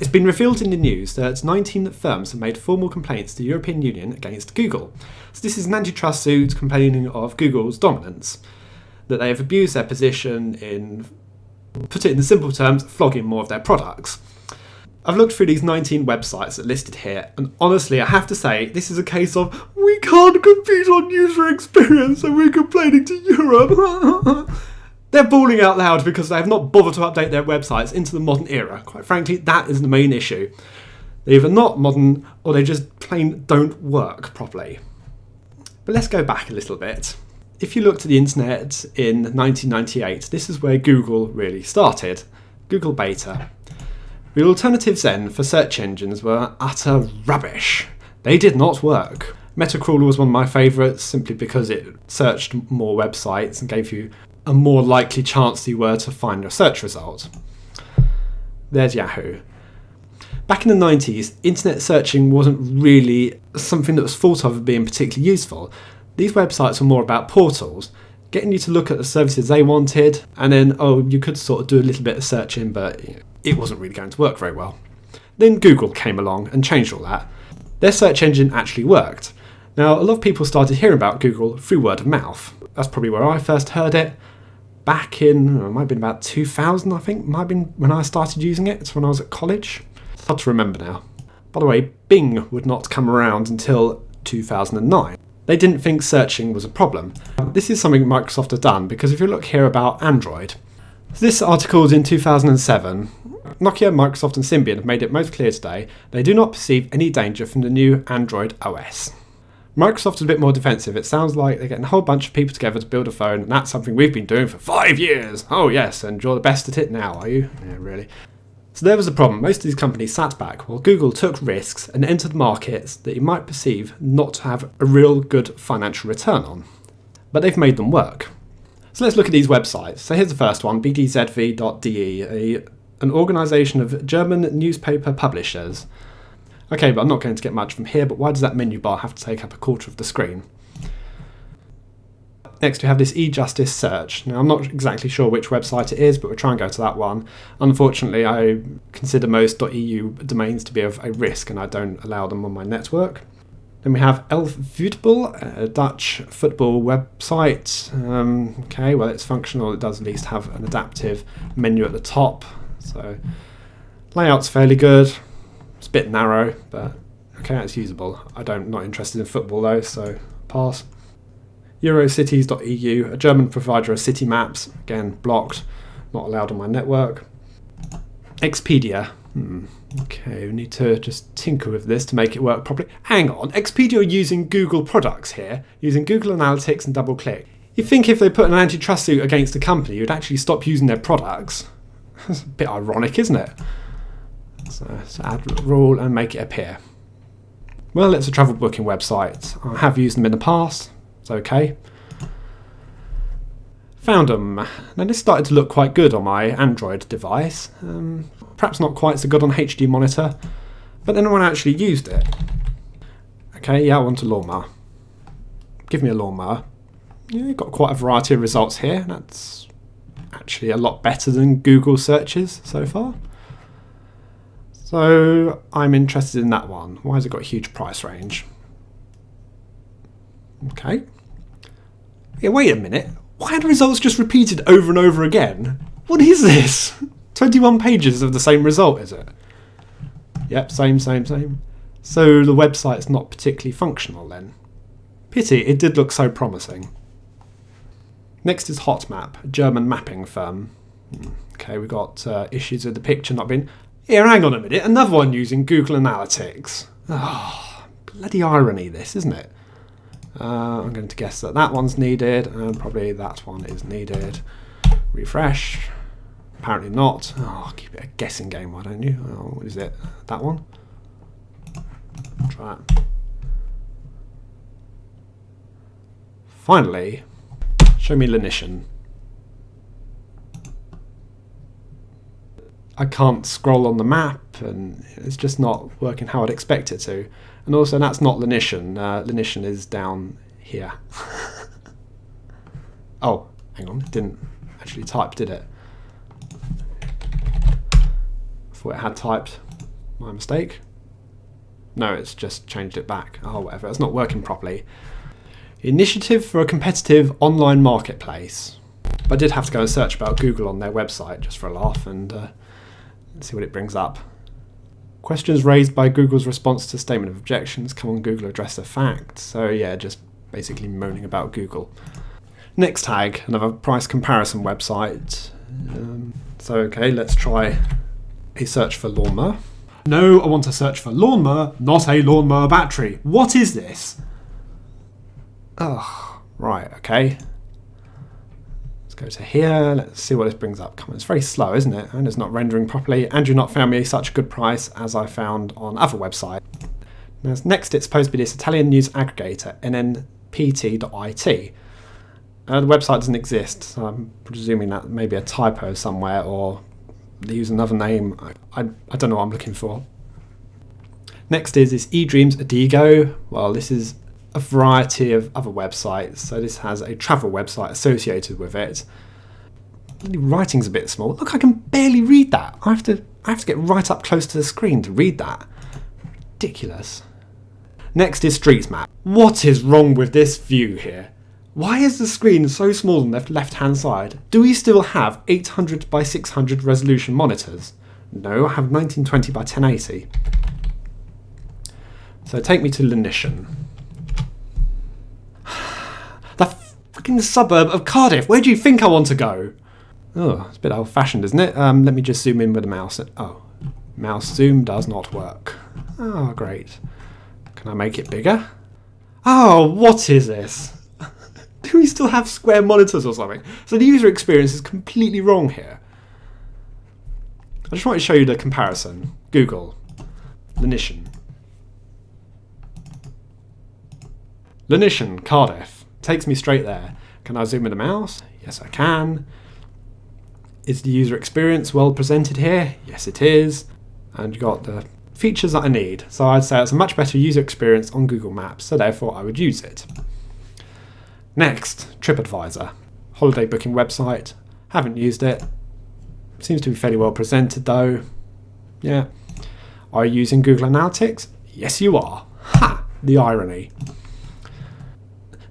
It's been revealed in the news that 19 firms have made formal complaints to the European Union against Google. So this is an antitrust suit complaining of Google's dominance, that they have abused their position in, put it in simple terms, flogging more of their products. I've looked through these 19 websites that are listed here, and honestly, I have to say, this is a case of, we can't compete on user experience, so we're complaining to Europe. They're bawling out loud because they have not bothered to update their websites into the modern era. Quite frankly, that is the main issue. They're either not modern, or they just plain don't work properly. But let's go back a little bit. If you looked at the internet in 1998, this is where Google really started. Google Beta. The alternatives then for search engines were utter rubbish. They did not work. Metacrawler was one of my favourites simply because it searched more websites and gave you a more likely chance you were to find your search result. There's Yahoo. Back in the 90s, internet searching wasn't really something that was thought of as being particularly useful. These websites were more about portals, getting you to look at the services they wanted, and then, you could sort of do a little bit of searching, but it wasn't really going to work very well. Then Google came along and changed all that. Their search engine actually worked. Now, a lot of people started hearing about Google through word of mouth. That's probably where I first heard it. Back in, it might have been about 2000, I think. Might have been when I started using it. It's when I was at college. It's hard to remember now. By the way, Bing would not come around until 2009. They didn't think searching was a problem. This is something Microsoft has done, because if you look here about Android, this article is in 2007. Nokia, Microsoft and Symbian have made it most clear today they do not perceive any danger from the new Android OS. Microsoft is a bit more defensive. It sounds like they're getting a whole bunch of people together to build a phone, and that's something we've been doing for 5 years. Oh yes, and you're the best at it now, are you? Yeah, really. So there was the problem. Most of these companies sat back while Google took risks and entered markets that you might perceive not to have a real good financial return on. But they've made them work. So let's look at these websites. So here's the first one, bdzv.de, an organisation of German newspaper publishers. Okay, but I'm not going to get much from here, but why does that menu bar have to take up a quarter of the screen? Next we have this e-justice search. Now I'm not exactly sure which website it is, but we'll try and go to that one. Unfortunately, I consider most .eu domains to be of a risk, and I don't allow them on my network. Then we have Elf Voetbal, a Dutch football website. Okay, well it's functional. It does at least have an adaptive menu at the top. So layout's fairly good. It's a bit narrow, but okay, it's usable. Not interested in football though, so pass. Eurocities.eu, a German provider of city maps. Again, blocked, not allowed on my network. Expedia. Okay, we need to just tinker with this to make it work properly. Hang on, Expedia are using Google products here, using Google Analytics and DoubleClick. You'd think if they put an antitrust suit against a company, you'd actually stop using their products. That's a bit ironic, isn't it? So let's add a rule and make it appear. Well, it's a travel booking website. I have used them in the past. It's okay. Found them. Now this started to look quite good on my Android device. Perhaps not quite so good on HD monitor, but then when I actually used it. Okay, yeah, I want a lawnmower. Give me a lawnmower. Yeah, you've got quite a variety of results here. That's actually a lot better than Google searches so far. So I'm interested in that one. Why has it got a huge price range? Okay. Yeah, wait a minute. Why are the results just repeated over and over again? What is this? 21 pages of the same result, is it? Yep, same. So the website's not particularly functional then. Pity, it did look so promising. Next is Hotmap, a German mapping firm. Okay, we've got issues with the picture not being... Here, hang on a minute, another one using Google Analytics. Oh, bloody irony this, isn't it? I'm going to guess that one's needed, and probably that one is needed. Refresh. Apparently not. Oh, keep it a guessing game, why don't you? Oh, what is it? That one? Try it. Finally, show me Lenition. I can't scroll on the map, and it's just not working how I'd expect it to. And also, that's not Lenition. Lenition is down here. Oh, hang on. It didn't actually type, did it? I thought it had typed. My mistake. No, it's just changed it back. Oh, whatever, it's not working properly. Initiative for a competitive online marketplace. But I did have to go and search about Google on their website just for a laugh and see what it brings up. Questions raised by Google's response to statement of objections. Come on, Google, address the fact. So yeah, just basically moaning about Google. Next tag, another price comparison website. So okay, let's try a search for lawnmower. No, I want to search for lawnmower, not a lawnmower battery. What is this? Oh, right, okay. Let's go to here, let's see what this brings up. Come on, it's very slow, isn't it? And it's not rendering properly. And you've not found me such a good price as I found on other websites. Now, next, it's supposed to be this Italian news aggregator, nnpt.it. The website doesn't exist, so I'm presuming that may be a typo somewhere, or they use another name. I don't know what I'm looking for. Next is this eDreams Adigo. Well, this is a variety of other websites. So this has a travel website associated with it. The writing's a bit small. Look, I can barely read that. I have to get right up close to the screen to read that. Ridiculous. Next is Streets Map. What is wrong with this view here? Why is the screen so small on the left-hand side? Do we still have 800 by 600 resolution monitors? No, I have 1920 by 1080. So take me to Lenition. The fucking suburb of Cardiff. Where do you think I want to go? Oh, it's a bit old-fashioned, isn't it? Let me just zoom in with the mouse. Oh, mouse zoom does not work. Oh, great. Can I make it bigger? Oh, what is this? Do we still have square monitors or something? So the user experience is completely wrong here. I just want to show you the comparison. Google. Lenition. Lenition, Cardiff. Takes me straight there. Can I zoom with the mouse? Yes, I can. Is the user experience well presented here? Yes, it is. And you've got the features that I need. So I'd say it's a much better user experience on Google Maps, so therefore I would use it. Next, TripAdvisor. Holiday booking website. Haven't used it. Seems to be fairly well presented though. Yeah. Are you using Google Analytics? Yes, you are. Ha! The irony.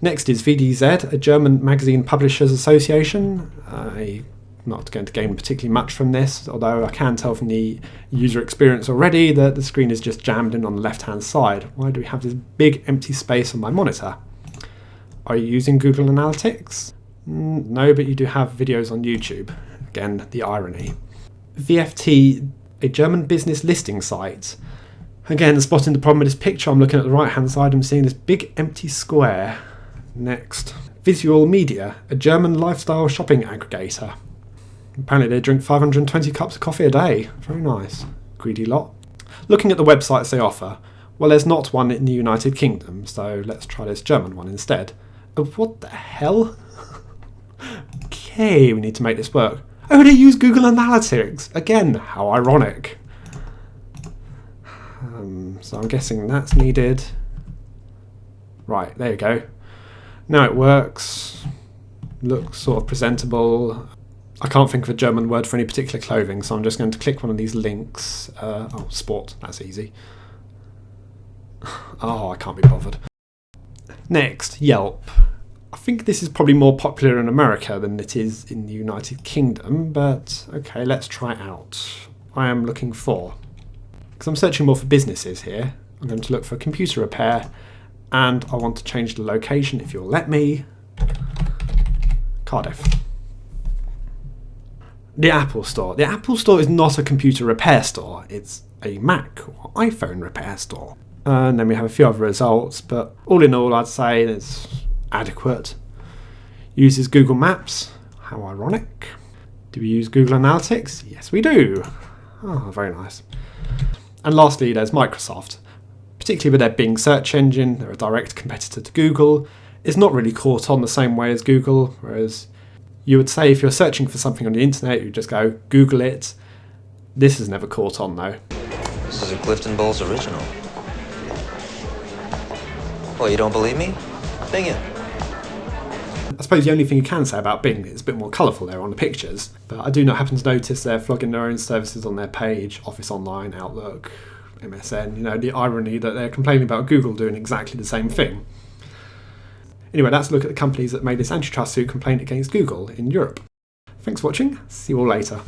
Next is VDZ, a German magazine publishers association. I'm not going to gain particularly much from this, although I can tell from the user experience already that the screen is just jammed in on the left-hand side. Why do we have this big empty space on my monitor? Are you using Google Analytics? No, but you do have videos on YouTube. Again, the irony. VFT, a German business listing site. Again, spotting the problem with this picture, I'm looking at the right-hand side, I'm seeing this big empty square. Next. Visual Media, a German lifestyle shopping aggregator. Apparently they drink 520 cups of coffee a day. Very nice. Greedy lot. Looking at the websites they offer, well, there's not one in the United Kingdom, so let's try this German one instead. Oh, what the hell? Okay, we need to make this work. Oh, they use Google Analytics. Again, how ironic. So I'm guessing that's needed. Right, there you go. Now it works. Looks sort of presentable. I can't think of a German word for any particular clothing, so I'm just going to click one of these links. Oh, sport, that's easy. Oh, I can't be bothered. Next, Yelp. I think this is probably more popular in America than it is in the United Kingdom, but okay, let's try it out. I am looking for, because I'm searching more for businesses here, I'm going to look for computer repair, and I want to change the location, if you'll let me. Cardiff. The Apple Store. The Apple Store is not a computer repair store, it's a Mac or iPhone repair store. And then we have a few other results, but all in all, I'd say it's adequate. Uses Google Maps. How ironic. Do we use Google Analytics? Yes, we do. Oh, very nice. And lastly, there's Microsoft. Particularly with their Bing search engine, they're a direct competitor to Google. It's not really caught on the same way as Google, whereas you would say if you're searching for something on the internet, you just go Google it. This is never caught on though. This is a Clifton Bowls original. Well, you don't believe me? Bing it. suppose the only thing you can say about Bing is it's a bit more colourful there on the pictures, but I do not happen to notice they're flogging their own services on their page, Office Online, Outlook, MSN, the irony that they're complaining about Google doing exactly the same thing. Anyway, that's a look at the companies that made this antitrust suit complaint against Google in Europe. Thanks for watching, see you all later.